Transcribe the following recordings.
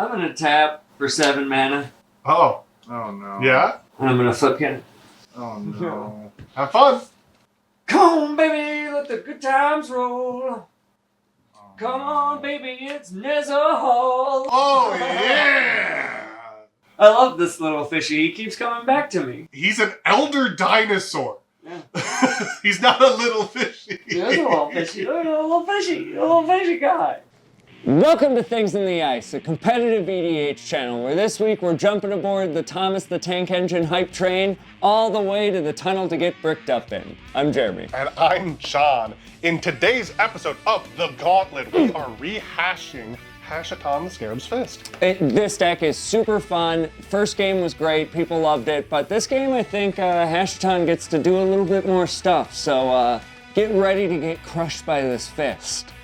I'm gonna tap for 7 mana. Oh. Oh no. Yeah? And I'm gonna flip cannon. Oh no. Have fun. Come on, baby, let the good times roll. Oh, Come no. on, baby, it's Nezahal. Oh, yeah. I love this little fishy. He keeps coming back to me. He's an elder dinosaur. Yeah. He's not a little fishy. He is a little fishy. Look at a little fishy guy. Welcome to Things in the Ice, a competitive EDH channel where this week we're jumping aboard the Thomas the Tank Engine hype train all the way to the tunnel to get bricked up in. I'm Jeremy. And I'm John. In today's episode of The Gauntlet, we are rehashing Hashaton the Scarab's Fist. This deck is super fun. First game was great, people loved it, but this game I think Hashaton gets to do a little bit more stuff, so get ready to get crushed by this fist.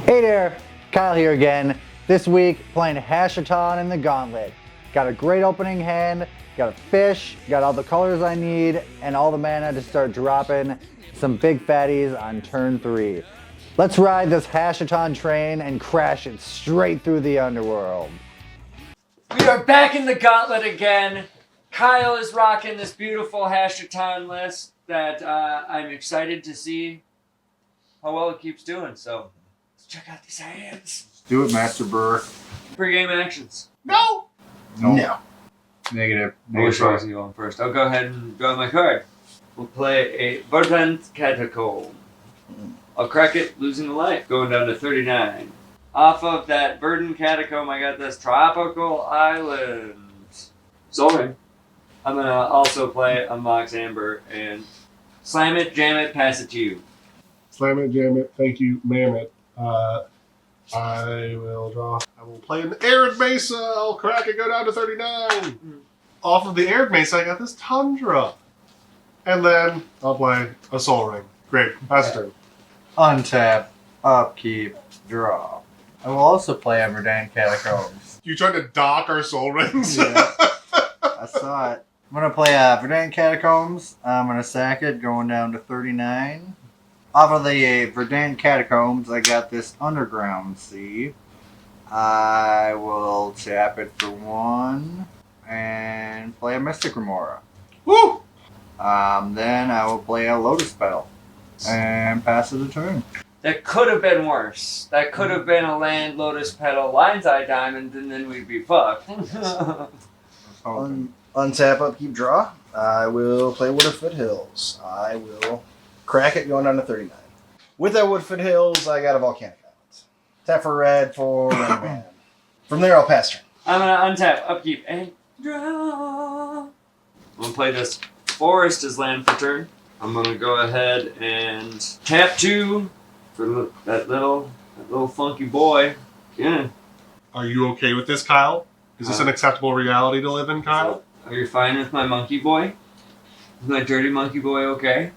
Hey there, Kyle here again. This week, playing Hashaton in the Gauntlet. Got a great opening hand, got a fish, got all the colors I need, and all the mana to start dropping some big fatties on turn 3. Let's ride this Hashaton train and crash it straight through the underworld. We are back in the Gauntlet again. Kyle is rocking this beautiful Hashaton list that I'm excited to see how well it keeps doing, so let's check out these hands. Do it, Master Brewer. Pre-game actions. No! No. Negative. I wish I was going first. I'll go ahead and draw my card. We'll play a Verdant Catacomb. I'll crack it, losing a life, going down to 39. Off of that Verdant Catacomb, I got this Tropical Island. Soul Ring. I'm gonna also play a Mox Amber and slam it, jam it, pass it to you. Slam it, jam it, thank you, ma'am it. I will draw. I will play an Arid Mesa. I'll crack it, go down to 39. Off of the Arid Mesa, I got this Tundra. And then I'll play a Soul Ring. Great, pass it turn. Untap, upkeep, draw. I will also play a Verdant Catacombs. You trying to dock our Soul Rings? Yeah. I saw it. I'm going to play Verdant Catacombs. I'm going to sack it, going down to 39. Off of the Verdant Catacombs, I got this Underground Sea. I will tap it for 1 and play a Mystic Remora. Woo! Then I will play a Lotus Petal and pass it a turn. That could have been worse. That could have been a land, Lotus Petal, Lion's Eye Diamond, and then we'd be fucked. Untap, upkeep, draw. I will play Woodfoot Hills. I will crack it, going down to 39. With that Woodfoot Hills, I got a Volcanic Islands. Tap for red for red mana. From there, I'll pass turn. I'm gonna untap, upkeep, and draw. I'm gonna play this Forest as land for turn. I'm gonna go ahead and tap 2 for that little funky boy. Yeah. Are you okay with this, Kyle? Is this an acceptable reality to live in, Kyle? Are you fine with my monkey boy? Is my dirty monkey boy okay?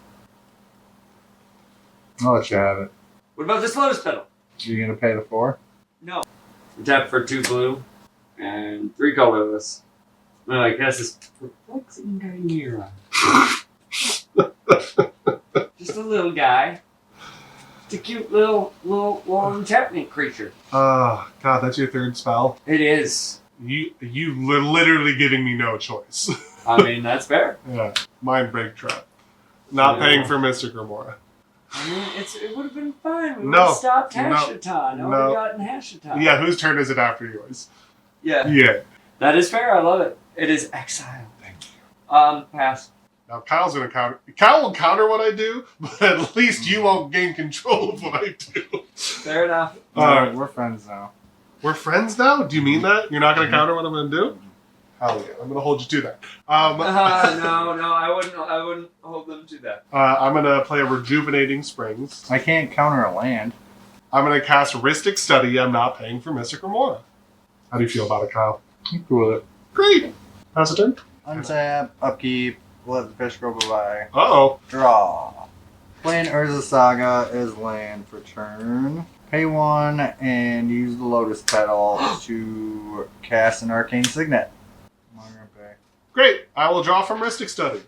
I'll let you have it. What about this Lotus Petal? You going to pay the 4? No. Tap for 2 blue and 3 colorless. No, I guess it's Perplexing Chimera. Just a little guy. It's a cute little enchantment creature. Oh, God, that's your 3rd spell? It is. You literally giving me no choice. I mean, that's fair. Yeah, mind break trap. Not paying for Mystic Remora. I mean, it would have been fine. We would No. have stopped No. Hashaton. I would have gotten Hashaton. Yeah, whose turn is it after yours? Yeah. Yeah. That is fair. I love it. It is exile. Thank you. Pass. Now Kyle's gonna counter. Kyle will counter what I do, but at least you won't gain control of what I do. Fair enough. No, we're friends now. We're friends now? Do you mean that? You're not gonna counter what I'm gonna do? Hell yeah, I'm gonna hold you to that. No, I wouldn't hold them to that. I'm gonna play a Rejuvenating Springs. I can't counter a land. I'm gonna cast Ristic Study. I'm not paying for Mystic Remora. How do you feel about it, Kyle? I'm cool with it. Great. Pass a turn. Untap, upkeep, let the fish go bye-bye. Uh-oh. Draw. Playing Urza Saga is land for turn. Pay 1 and use the Lotus Petal to cast an Arcane Signet. I'm not gonna pay. Great. I will draw from Ristic Study.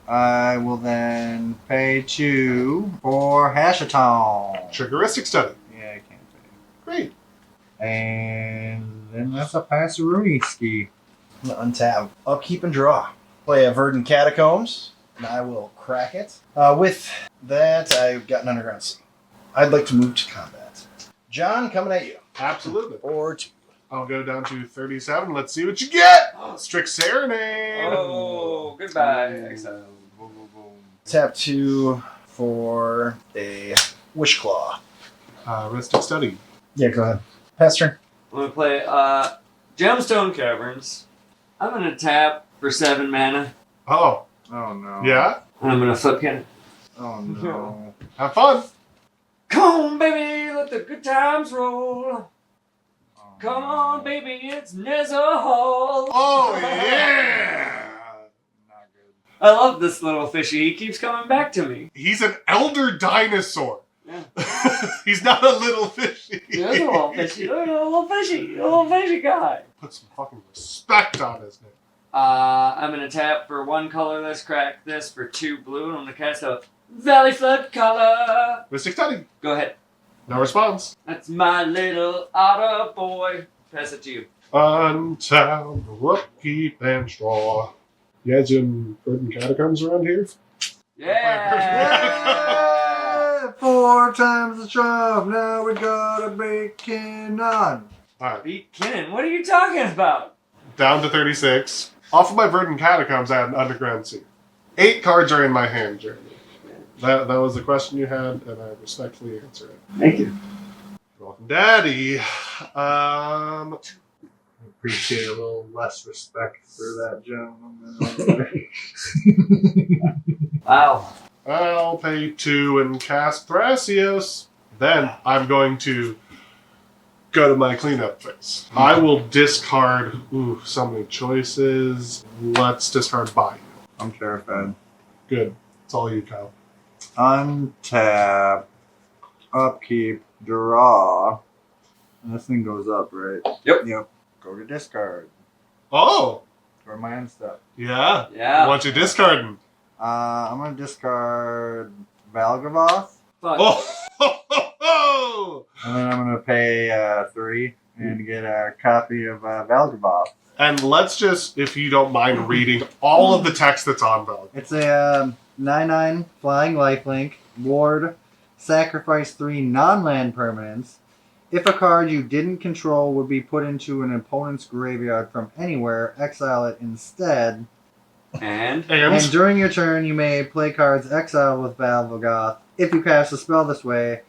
I will then pay 2 for Hashaton. Trigger Ristic Study. Yeah, I can't pay. Great. And then That's a passeroonie ski. I'm going to untap. Upkeep and draw. Play a Verdant Catacombs, and I will crack it. With that, I've got an Underground Sea. I'd like to move to combat. John, coming at you. Absolutely. Or 2. I'll go down to 37. Let's see what you get. Strict Serenade. Oh, goodbye, Exile. Boom, boom, boom. Tap 2 for a Wish Claw. Rustic Study. Yeah, go ahead. Pass turn. I'm going to play Gemstone Caverns. I'm going to tap for 7 mana. Oh, Oh no. yeah? And I'm going to flip cannon. Oh no. Have fun. Come on, baby, let the good times roll. Come on, baby, it's Nezza Hall. Oh, yeah. Not good. I love this little fishy. He keeps coming back to me. He's an elder dinosaur. Yeah. He's not a little fishy. He's a little fishy. Look at a little fishy guy. Put some fucking respect on his name. I'm going to tap for 1 colorless, crack this for 2 blue, and I'm going to cast a Valley Flood color. Rustic Study. Go ahead. No response. That's my little otter boy. Pass it to you. Untown, upkeep, and straw. You guys doing Verdant Catacombs around here? Yeah! 4 times the job. Now we gotta beat KINNAN. Alright, Beat Kinnan. What are you talking about? down to 36. Off of my Verdant Catacombs, I had an Underground Sea. 8 cards are in my hand, Jeremy. That was the question you had, and I respectfully answered it. Thank you. You're welcome, Daddy. Appreciate a little less respect for that gentleman. Wow. I'll pay 2 and cast THRASIOS. Then I'm going to go to my cleanup phase. I will discard. Ooh, so many choices. Let's discard Bayou. I'm terrified. Good. It's all you, Kyle. Untap. Upkeep. Draw. And this thing goes up, right? Yep. Yep. Go to discard. Oh, For my own stuff. yeah. Yeah. What you discarding? I'm gonna discard Valgavoth. Fuck. Oh, And then I'm gonna pay 3 and get a copy of Valgavoth. And let's just, if you don't mind reading all of the text that's on Valk. It's a 9/9 flying lifelink. Ward. Sacrifice 3 non-land permanents. If a card you didn't control would be put into an opponent's graveyard from anywhere, exile it instead. And? And during your turn, you may play cards exiled with Valgavoth. If you cast a spell this way,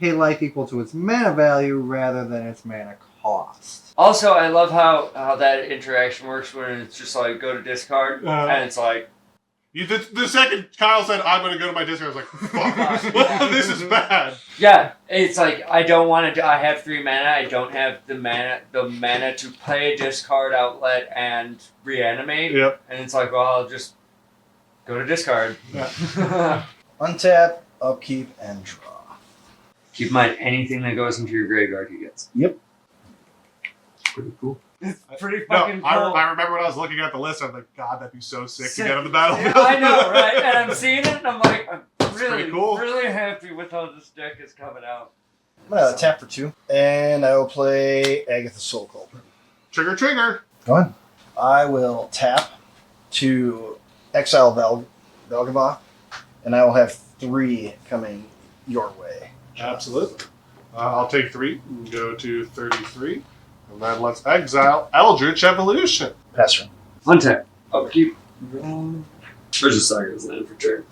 pay life equal to its mana value rather than its mana cost. Also, I love how that interaction works when it's just like, go to discard, and it's like... The second Kyle said, I'm going to go to my discard, I was like, fuck. This is bad. Yeah, it's like, I don't want to... I have 3 mana, I don't have the mana to play a discard outlet and reanimate. Yep. And it's like, well, I'll just go to discard. Yeah. Untap, upkeep, and draw. Keep in mind, anything that goes into your graveyard, he gets. Yep. Pretty cool. It's pretty No, fucking cool. I remember when I was looking at the list, I was like, God, that'd be so sick to get on the battlefield. Yeah, I know, right? And I'm seeing it, and I'm like, I'm really, pretty cool. really happy with how this deck is coming out. I'm going to tap for 2. And I will play Agatha's Soul Culprit. Trigger. Go ahead. I will tap to exile Valgavoth. And I will have 3 coming your way. Absolutely. I'll take 3 and go to 33. And then let's exile Eldritch Evolution. Pass turn. Untap. Upkeep. There's a Saga's land for turn.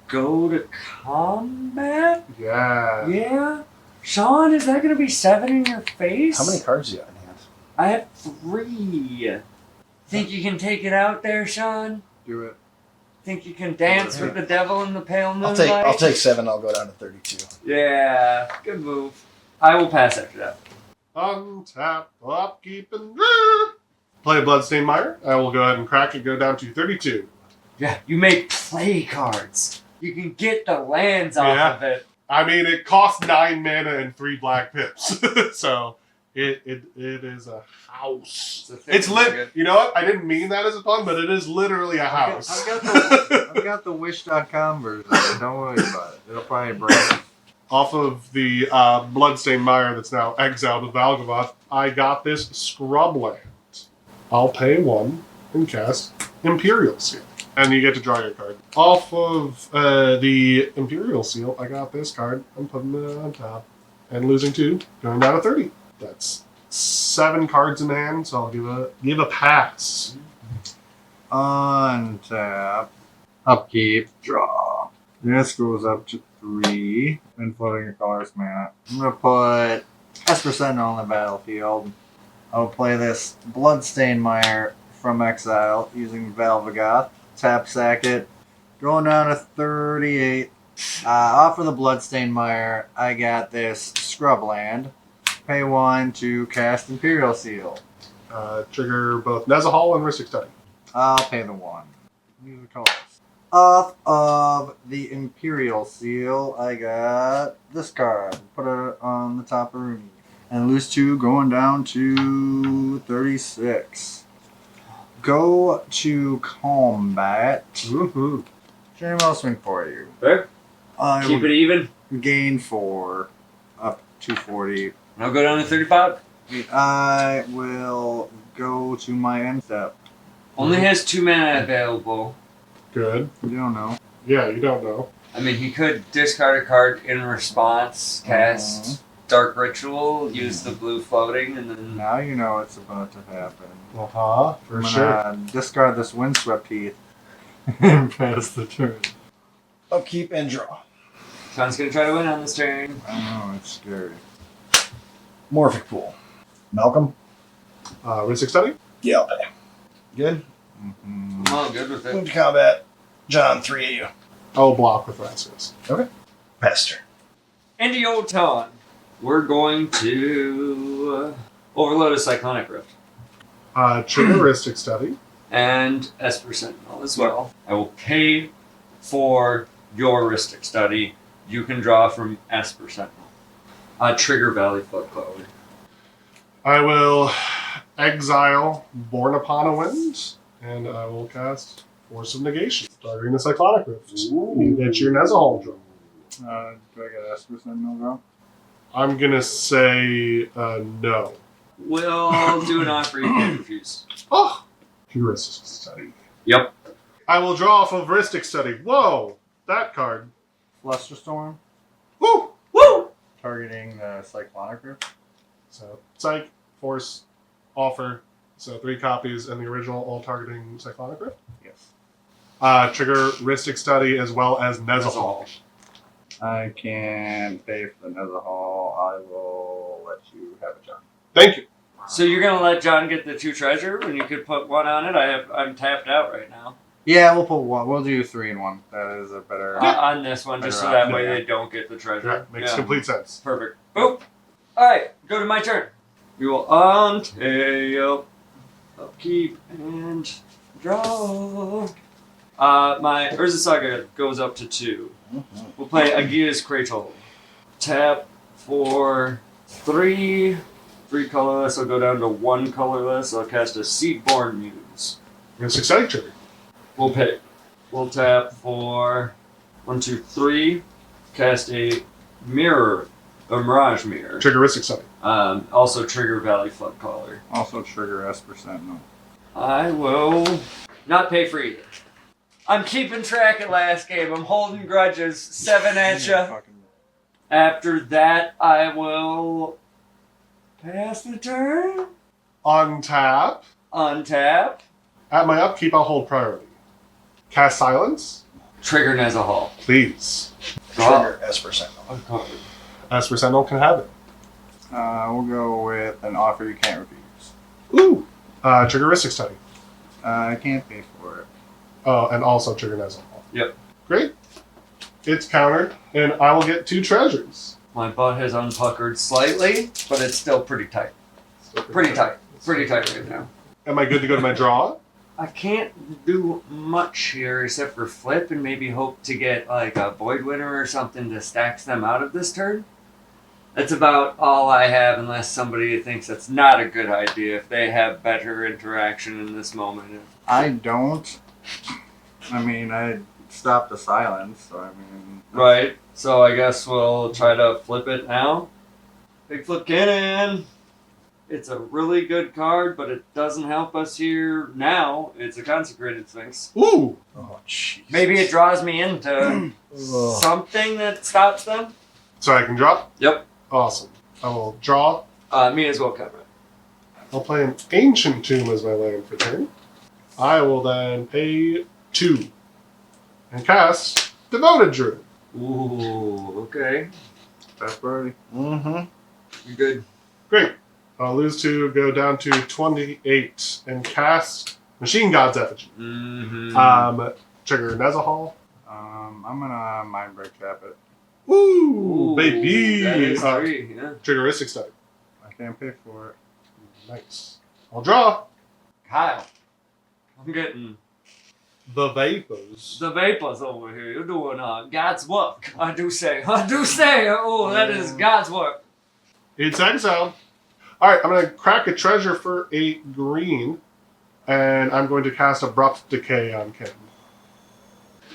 Go to combat? Yeah. Yeah? Sean, is that going to be 7 in your face? How many cards do you have in hand? I have 3. Think you can take it out there, Sean? Do it. Think you can dance with the devil in the pale moonlight? I'll take 7. I'll go down to 32. Yeah, good move. I will pass after that. Untap, upkeep, and play Bloodstained Mire. I will go ahead and crack it, go down to 32. Yeah, you make play cards. You can get the lands off of it. I mean, it costs 9 mana and 3 black pips. So, it is a house. It's lit. You know what? I didn't mean that as a pun, but it is literally a house. I've got the Wish.com version. Don't worry about it. It'll probably break. Off of the Bloodstained Mire that's now exiled with Valgavoth, I got this Scrubland. I'll pay 1 and cast Imperial Seal. And you get to draw your card. Off of the Imperial Seal, I got this card. I'm putting it on top. And losing 2, going down to 30. That's 7 cards in hand, so I'll give a pass. Untap. Upkeep. Draw. This goes up to 3. And floating your colors mana. I'm going to put Esper Sentinel on the battlefield. I'll play this Bloodstained Mire from exile using Valvagoth. Tap sack it. Going down to 38. Off of the Bloodstained Mire, I got this Scrubland. Pay 1 to cast Imperial Seal. Trigger both Nezahal and Rhystic Study. I'll pay the 1. Use the colors. Off of the Imperial Seal, I got this card. Put it on the top of Rooney. And lose 2, going down to 36. Go to combat. Woohoo. Jamie, I'll swing for you. Fair. I Keep will it even. gain 4. Up 240. I'll go down to 35. I will go to my end step. Only has 2 mana available. Good. You don't know. Yeah, you don't know. I mean, he could discard a card in response, cast Dark Ritual, use the blue floating, and then... Now you know what's about to happen. For I'm sure. gonna discard this Windswept Heath and pass the turn. Upkeep and draw. Sean's gonna try to win on this turn. I know, it's scary. Morphic Pool. Malcolm? Rhystic Study? Yeah, I'll pay. Good? I'm all good with Move it. to combat. John, 3 of you. I'll block with Thrasios. Okay. Pester. Into your Ton. We're going to overload a Cyclonic Rift. Trigger Rhystic Study. And Esper Sentinel as well. I will pay for your Rhystic Study. You can draw from Esper Sentinel. Trigger Valley Floodcloud. I will exile Born Upon a Wind, and I will cast Force of Negation, targeting the Cyclonic Rift. You get your Nezahal draw. Do I get Esper Sentinel draw? I'm gonna say no. We'll do an offer you can't refuse. Oh! Rhystic Study. Yep. I will draw off of Rhystic Study. Whoa! That card. Flusterstorm, Woo! Woo! targeting the Cyclonic Rift. So, Psych, Force, Offer. So 3 copies, and the original all targeting Cyclonic Rift. Yes. Trigger Rhystic Study as well as Nezahal. I can pay for the Nezahal. I will let you have it, John. Thank you. So you're gonna let John get the 2 treasure when you could put 1 on it? I'm tapped out right now. Yeah, we'll put 1. We'll do 3 in 1. That is a better. On this one, just so Better that way option, they don't get the treasure. Yeah, makes complete sense. Perfect. Boop. Alright, go to my turn. We will untail, upkeep, and draw. My Urza Saga goes up to 2. We'll play Agia's Cradle. Tap for 3. 3 colorless. I'll go down to 1 colorless. I'll cast a Seedborn Muse. Rhystic Study trigger. We'll pay. We'll tap for 1, 2, 3. Cast a Mirror. A Mirage Mirror. Trigger Rhystic Study. Also trigger Valley Flood Caller. Also trigger Esper Sentinel. I will not pay for either. I'm keeping track of last game. I'm holding grudges. 7 at ya. After that, I will pass the turn. Untap. Untap. At my upkeep, I'll hold priority. Cast Silence. Trigger Nezahal. Please. Trigger Esper Sentinel. Esper Sentinel can have it. We'll go with an offer you can't refuse. Ooh. Trigger Rhystic Study. I can't pay for it. Oh, and also trigger Nezahal. Yep. Great. It's countered, and I will get 2 treasures. My butt has unpuckered slightly, but it's still pretty tight. Pretty tight. Pretty tight right now. Am I good to go to my draw? I can't do much here except for flip and maybe hope to get like a Void Winter or something to stacks them out of this turn. That's about all I have unless somebody thinks that's not a good idea if they have better interaction in this moment. I don't. I mean, I stopped the silence, so I mean. Right. So I guess we'll try to flip it now. Big flip cannon. It's a really good card, but it doesn't help us here now. It's a consecrated sphinx. Ooh! Oh, jeez. Maybe it draws me into something that stops them. So I can drop? Yep. Awesome. I will draw. Me as well, cover it. I'll play an Ancient Tomb as my land for turn. I will then pay 2 and cast Devoted Druid. Ooh, okay. That's birdie. Mm-hmm. You're good. Great. I'll lose 2, go down to 28, and cast Machine God's Effigy. Mm-hmm. Trigger Nezahal. I'm gonna mind break trap it. Ooh, baby! That is 3, yeah. Triggeristic Study. I can't pay for it. Nice. I'll draw Kyle, I'm getting the Vapors. the vapors over here. You're doing God's work. I do say. Oh, that is God's work. It's exiled. Alright, I'm going to crack a treasure for 8 green, and I'm going to cast Abrupt Decay on Ken.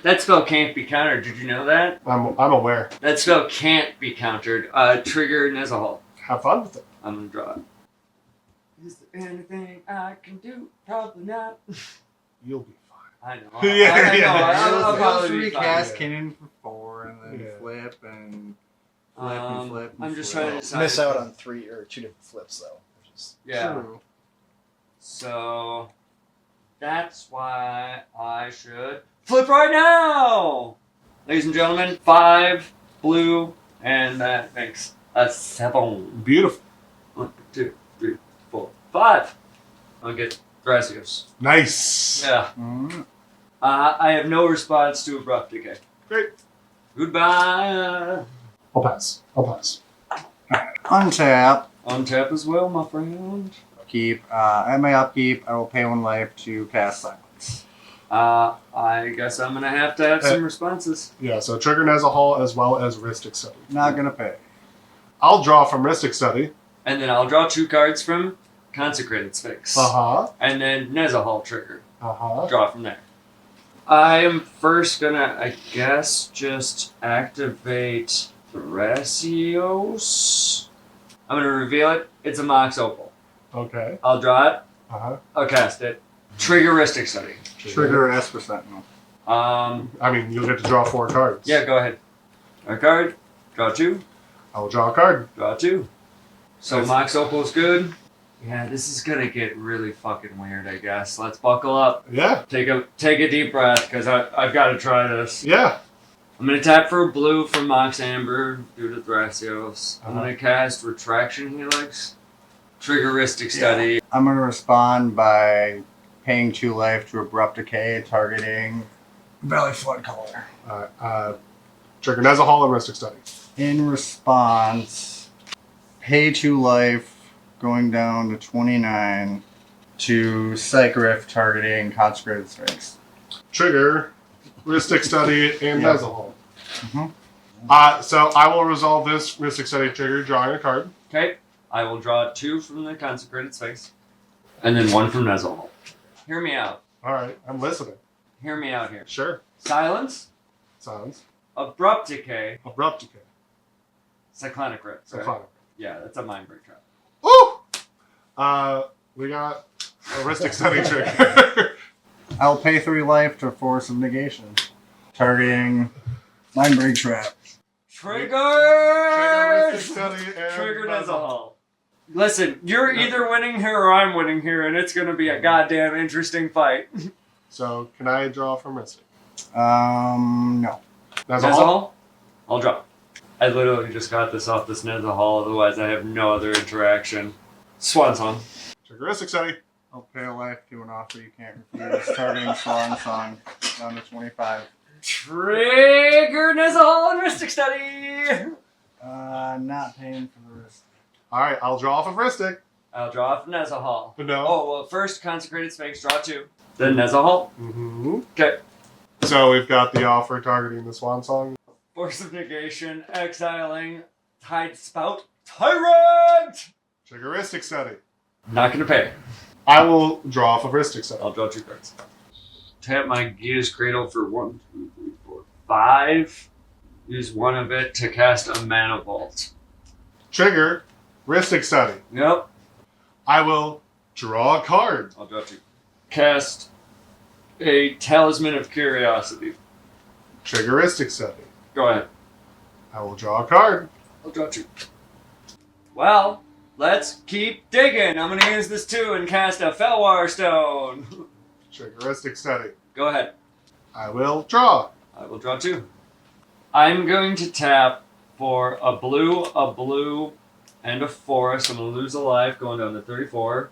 That spell can't be countered. Did you know that? I'm aware. That spell can't be countered. Trigger Nezahal. Have fun with it. I'm gonna draw it. Is there anything I can do? Probably not. You'll be fine. I know. Yeah, I know. yeah. I'll probably be recast fine. Kinnan for 4 and then Yeah. flip and flip and flip. And I'm just flip. trying to decide. Miss out on 3 or 2 different flips, though. Which is Yeah. True. So that's why I should flip right now, ladies and gentlemen. 5 blue, and that makes a 7. Beautiful. 1, 2, 3, 4, 5. I'll get THRASIOS. Nice. Yeah. Mm. I have no response to Abrupt Decay. Great. Goodbye. I'll pass. Untap. Untap as well, my friend. Keep. At my upkeep, I will pay 1 life to cast Silence. I guess I'm gonna have to have some responses. Yeah, so Trigger Nezahal as well as Ristic Study. Not gonna pay. I'll draw from Ristic Study. And then I'll draw 2 cards from Consecrated Sphinx. Uh-huh. And then Nezahal trigger. Uh-huh. Draw from there. I am first gonna, I guess, just activate THRASIOS. I'm gonna reveal it. It's a Mox Opal. Okay. I'll draw it. Uh-huh. I'll cast it. Triggeristic Study. Trigger Esper Sentinel. I mean, you'll get to draw 4 cards. Yeah, go ahead. A card. Draw 2. I will draw a card. Draw 2. So Nice. Mox Opal's good. Yeah, this is gonna get really fucking weird, I guess. Let's buckle up. Yeah. Take a deep breath, because I've got to try this. Yeah. I'm going to tap for a blue from Mox Amber due to THRASIOS. I'm going to cast Retraction Helix. Triggeristic Study. I'm gonna respond by paying 2 life to Abrupt Decay, targeting Valley Flood Color. Trigger Nezahal and Ristic Study. In response, pay 2 life, going down to 29 to Psychriff, targeting Consecrated Sphinx. Trigger Ristic Study and Yeah. Nezahal. Mhm. So I will resolve this Ristic Study trigger, drawing a card. Okay. I will draw 2 from the Consecrated Sphinx. And then 1 from Nezahal. Hear me out. Alright, I'm listening. Hear me out here. Sure. Silence. Sounds. Abrupt Decay. Abrupt Decay. Cyclonic Rift. So Right? fine. Yeah, that's a Mind Break Trap. Woo! We got a Ristic Study trigger. I'll pay 3 life to Force of Negation, targeting Mind Break Trap. Trigger! Ristic Study and Triggered as a whole. Listen, you're either winning here or I'm winning here, and it's going to be a goddamn interesting fight. So, can I draw from Ristic? No. Nezahal? I'll drop. I literally just got this off this Nezahal, otherwise I have no other interaction. Swan Song. Triggeristic Study. I'll pay a life to an offer you can't refuse, targeting Swan Song, down to 25. Trigger Nezahal and Ristic Study! Not paying for the risk. Alright, I'll draw off of Ristic. I'll draw off Nezahal. No. Oh, well, first Consecrated Sphinx, draw 2. Then Nezahal. Mm-hmm. Okay. So we've got the offer targeting the Swan Song. Force of Negation, exiling, Tide Spout, Tyrant! Triggeristic Study. Not gonna pay. I will draw off of Ristic Study. I'll draw 2 cards. Tap my Gears Cradle for 1, 2, 3, 4, 5. Use one of it to cast a mana vault. Trigger Ristic Study. Yep. I will draw a card. I'll draw 2. Cast a Talisman of Curiosity. Trigger Ristic Study. Go ahead. I will draw a card. I'll draw 2. Well, let's keep digging. I'm going to use this 2 and cast a Felwar Stone. Trigger Ristic Study. Go ahead. I will draw. I will draw 2. I'm going to tap for a blue, and a forest. I'm going to lose a life, going down to 34.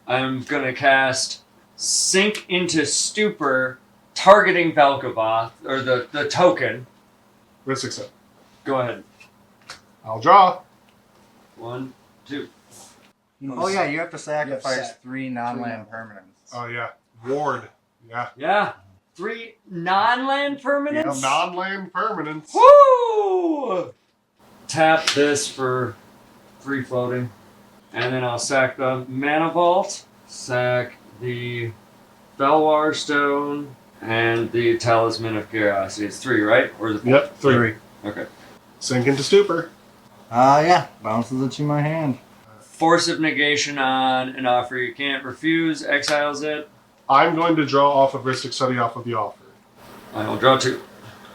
I'm going to cast Sink into Stupor, targeting Valkavoth, or the token. Ristic Study. Go ahead. I'll draw. 1, 2. Oh yeah, you have to sacrifice sack 3 non-land permanents. Oh, yeah. Ward. Yeah. Yeah. 3 non-land permanents? Non-land permanents. Woo! Tap this for 3 floating. And then I'll sack the Mana Vault, sack the Felwar Stone, and the Talisman of Curiosity. It's 3, right? Or is it 4? Yep, 3. Okay. Sink into Stupor. Yeah, bounces it to my hand. Force of Negation on an offer you can't refuse, exiles it. I'm going to draw off of Ristic Study off of the offer. I will draw 2.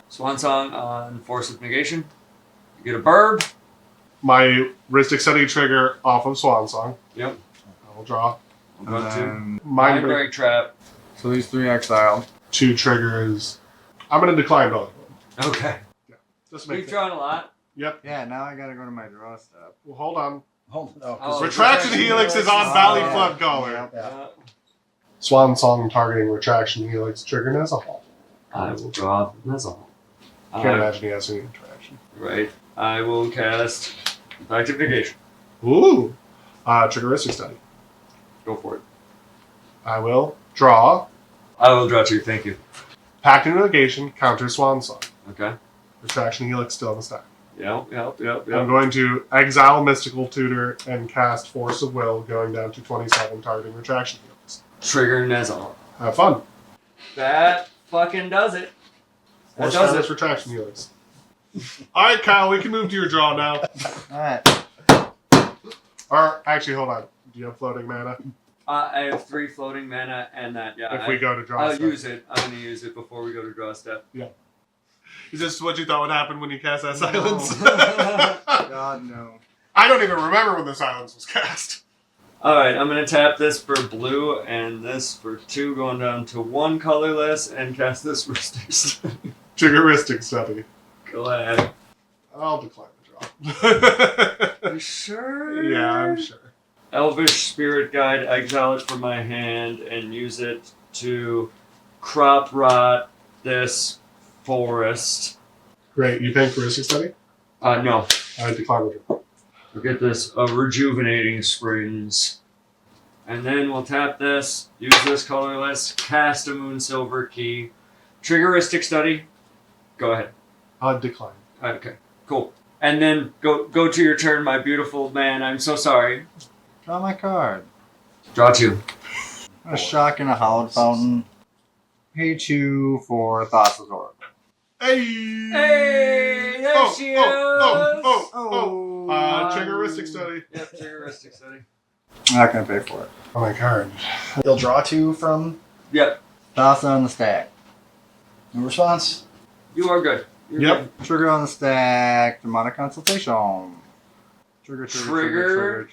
Swan Song on Force of Negation. You get a burb. My Ristic Study trigger off of Swan Song. Yep. I will draw. I'll draw 2. Mind Mind Break. Break Trap. So these 3 exiled. 2 triggers. I'm going to decline both of them. Okay. Just to make We've it. drawn a lot. Yep. Yeah, now I gotta go to my draw step. Well, hold on. Oh, Oh, Retraction Helix is on Oh, Valley yeah. Flood Caller. Yep. Yeah. Swan Song targeting Retraction Helix trigger Nezahal. I will draw Nezahal. Can't imagine he has any interaction. Right. I will cast Active Negation. Ooh. Trigger Ristic Study. Go for it. I will draw. I will draw 2. Thank you. Pact into Negation, counter Swan Song. Okay. Retraction Helix still in the stack. Yep. I'm going to exile Mystical Tutor and cast Force of Will, going down to 27, targeting Retraction Helix. Trigger Nezahal. Have fun. That fucking does it. That Force does Counters it. Retraction Helix. Alright, Kyle, we can move to your draw now. Alright. Or, actually, hold on. Do you have floating mana? I have 3 floating mana and that. Yeah. If we go to draw I'll step. use it. I'm going to use it before we go to draw step. Is this what you thought would happen when you cast that silence? God, no. I don't even remember when the silence was cast. Alright, I'm going to tap this for blue and this for 2, going down to 1 colorless, and cast this for sticks. Triggeristic Study. Go ahead. I'll decline the draw. You sure? Yeah, I'm sure. Elvish Spirit Guide, exile it from my hand and use it to crop rot this forest. Great. You paying for Ristic Study? No. I decline the draw. We'll get this Rejuvenating Springs. And then we'll tap this, use this colorless, cast a Moon Silver Key. Triggeristic Study. Go ahead. I'll decline. Okay, cool. And then go to your turn, my beautiful man. I'm so sorry. Draw my card. Draw 2. A shock and a hallowed fountain. Pay 2 for Thassa's Orb. Hey! Hey, there she is! Triggeristic Study. Yep, Triggeristic Study. I'm not gonna pay for it. Oh my card. You'll draw 2 from Yep, Thassa on the stack. no response. you are good. You're Yep. good. Trigger on the stack. Demonic Consultation. Trigger. Trigger.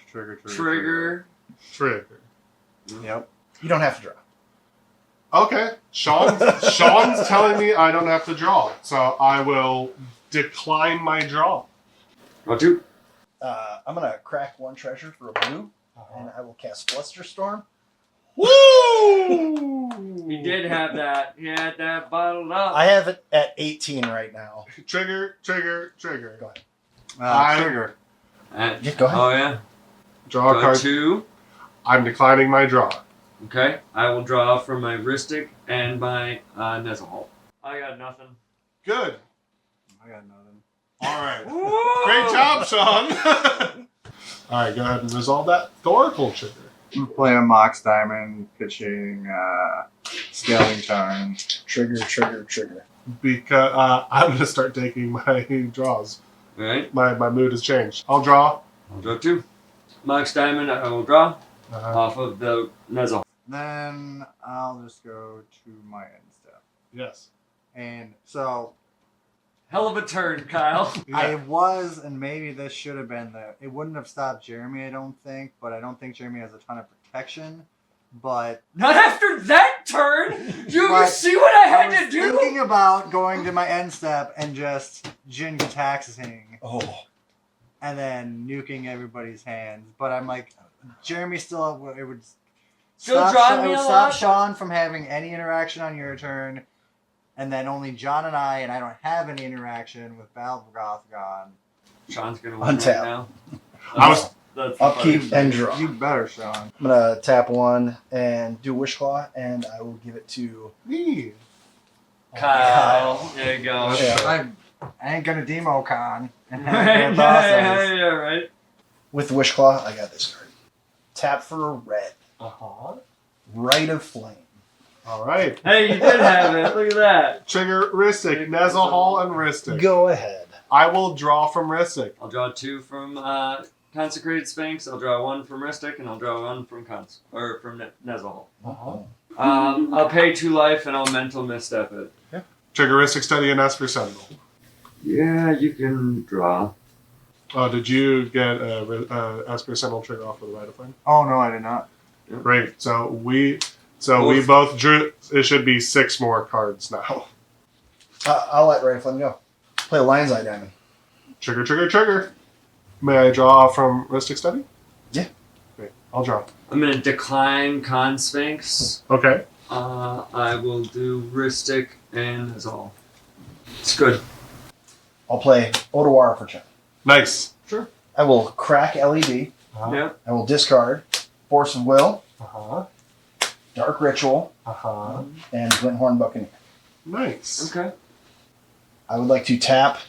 Yep. You don't have to draw. Okay. Sean's telling me I don't have to draw, so I will decline my draw. Draw 2. I'm going to crack 1 treasure for a blue, and I will cast Flusterstorm. Woo! He did have that. He had that bottled up. I have it at 18 right now. Trigger. Go ahead. Trigger. Yeah, go ahead. Oh, yeah. Draw a Draw card. 2. I'm declining my draw. Okay. I will draw from my Ristic and my Nezahal. I got nothing. Good. I got nothing. All right. Woo! Great job, Sean. All right, go ahead and resolve that Thoracle trigger. I'm gonna play a Mox Diamond, pitching Scaling Tarn. Trigger. because I'm gonna start taking my draws. All right. My mood has changed. I'll draw. I'll draw 2. Mox Diamond, I will draw Uh-huh. off of the Nezzel. Then I'll just go to my end step. Yes. And so Hell of a turn, Kyle. I was, and maybe this should have been there. It wouldn't have stopped Jeremy, I don't think, but I don't think Jeremy has a ton of protection. But Not after that turn! You But see what I had I to was do? thinking about going to my end step and just Jin taxing Oh. and then nuking everybody's hands. But I'm like, Jeremy still, it would Still stop, drawing it me would a stop lot? Sean from having any interaction on your turn. And then only John and I don't have any interaction with Balgoth gone. Sean's gonna win Untap. right now. I was- That's the Upkeep funny and thing. draw. You better, Sean. I'm gonna tap 1 and do Wish Claw, and I will give it to Me. Kyle. There you go. Yeah. I ain't gonna demo con. Right, yeah, right. with Wish Claw. I got this card. Tap for a red. Uh-huh. Rite of Flame. All right. Hey, you did have it. Look at that. Trigger Ristic, Nezzel Hall, and Ristic. Go ahead. I will draw from Ristic. I'll draw 2 from Consecrated Sphinx. I'll draw 1 from Ristic, and I'll draw 1 from Nezzel. Uh-huh. I'll pay 2 life, and I'll mental misstep it. Trigger Ristic, Study, and Esper Sentinel. Yeah, you can draw. Did you get Esper Sentinel trigger off with the Rite of Flame? Oh no, I did not. Great. So we both drew. It should be 6 more cards now. I'll let Rite of Flame go. Play a Lion's Eye Diamond. Trigger, trigger, trigger. May I draw from Ristic Study? Yeah. Great. I'll draw. I'm going to decline Con Sphinx. Okay. I will do Ristic, and that's all. It's good. I'll play Odawara for 10. Nice. Sure. I will crack LED. Uh-huh. Yeah. I will discard Force of Will, Uh-huh. Dark Ritual, Uh-huh. and Glinthorn Buccaneer. Nice. Okay. I would like to tap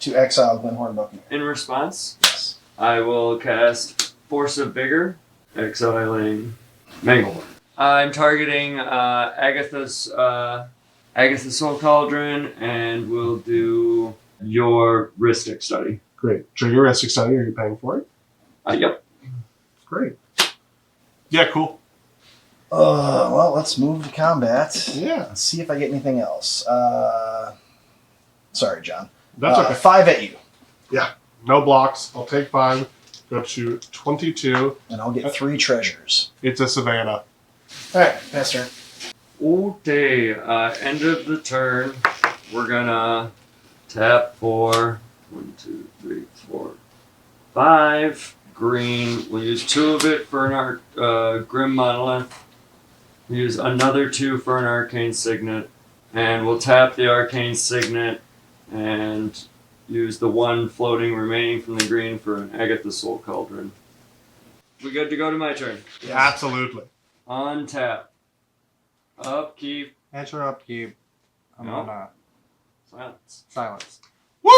to exile Glinthorn Buccaneer. In response, Yes. I will cast Force of Vigor, exiling Manglehorn. I'm targeting Agatha's Soul Cauldron, and we'll do your Ristic Study. Great. Trigger Ristic Study. Are you paying for it? Yep. Great. Yeah, cool. Well, let's move to combat. Yeah. Let's see if I get anything else. Sorry, John. That's okay. 5 at you. No blocks. I'll take 5. Go to 22. And I'll get 3 treasures. It's a Savannah. Alright, pass turn. Okay, end of the turn. We're gonna tap for 1, 2, 3, 4, 5 green. We'll use 2 of it for an Grim Monolith. We'll use another 2 for an Arcane Signet. And we'll tap the Arcane Signet and use the 1 floating remaining from the green for an Agatha Soul Cauldron. We good to go to my turn? Absolutely. On tap. Upkeep. Enter upkeep. I'm No. gonna Silence. silence. Woo!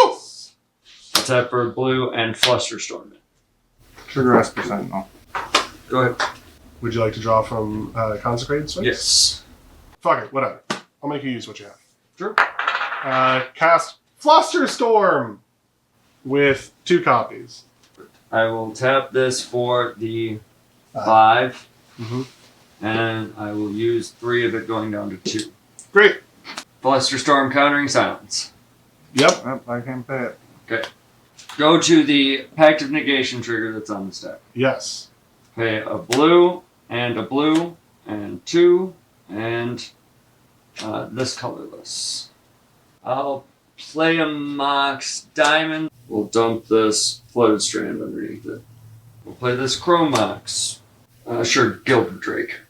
I'll tap for blue and Flusterstorm it. Trigger Esper Sentinel. Go ahead. Would you like to draw from Consecrated Sphinx? Yes. Fuck it. Whatever. I'll make you use what you have. Sure. Cast Flusterstorm with 2 copies. I will tap this for the 5. 5, Mm-hmm. and I will use 3 of it going down to 2. Great. Flusterstorm countering silence. Yep. Yep, I can pay it. Okay. Go to the Pact of Negation trigger that's on the stack. Yes. Pay a blue and 2 and this colorless. I'll play a Mox Diamond. We'll dump this Floated Strand underneath it. We'll play this Chrome Mox. Gilded Drake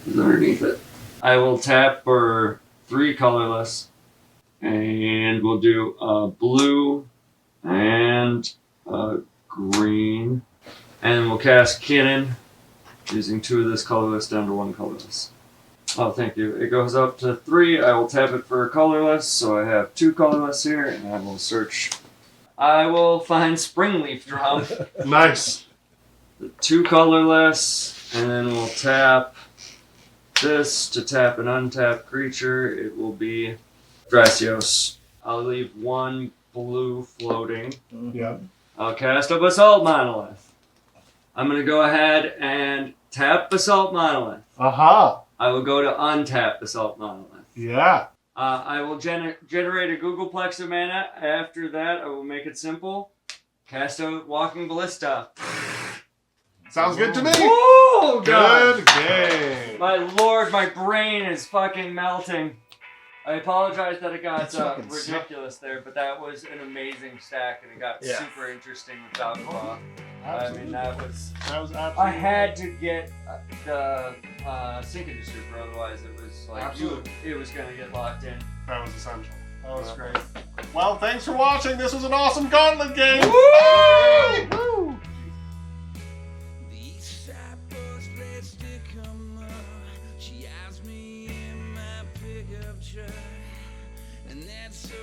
is underneath it. I will tap for 3 colorless, and we'll do a blue and a green, and we'll cast Kinnan using 2 of this colorless down to 1 colorless. Oh, thank you. It goes up to 3. I will tap it for a colorless, so I have 2 colorless here, and I will search. I will find Springleaf Drum. Nice. The 2 colorless, and then we'll tap this to tap an untapped creature. It will be THRASIOS. I'll leave 1 blue floating. Yeah. I'll cast a Basalt Monolith. I'm going to go ahead and tap Basalt Monolith. Aha. I will go to untap Basalt Monolith. Yeah. I will generate a Googleplex of mana. After that, I will make it simple. Cast a Walking Ballista. Sounds good to me. Oh, God. Good game. My lord, my brain is fucking melting. I apologize that it got That's fucking ridiculous there, but that was an amazing stack, and it got super interesting with Valkyrie. I mean, that was absolutely. I had to get the Sinking Super, otherwise it was like it was gonna get locked in. That was essential. That was great. Well, thanks for watching. This was an awesome Gauntlet game. Woo! Woo! She asked me in my pickup truck, and that's so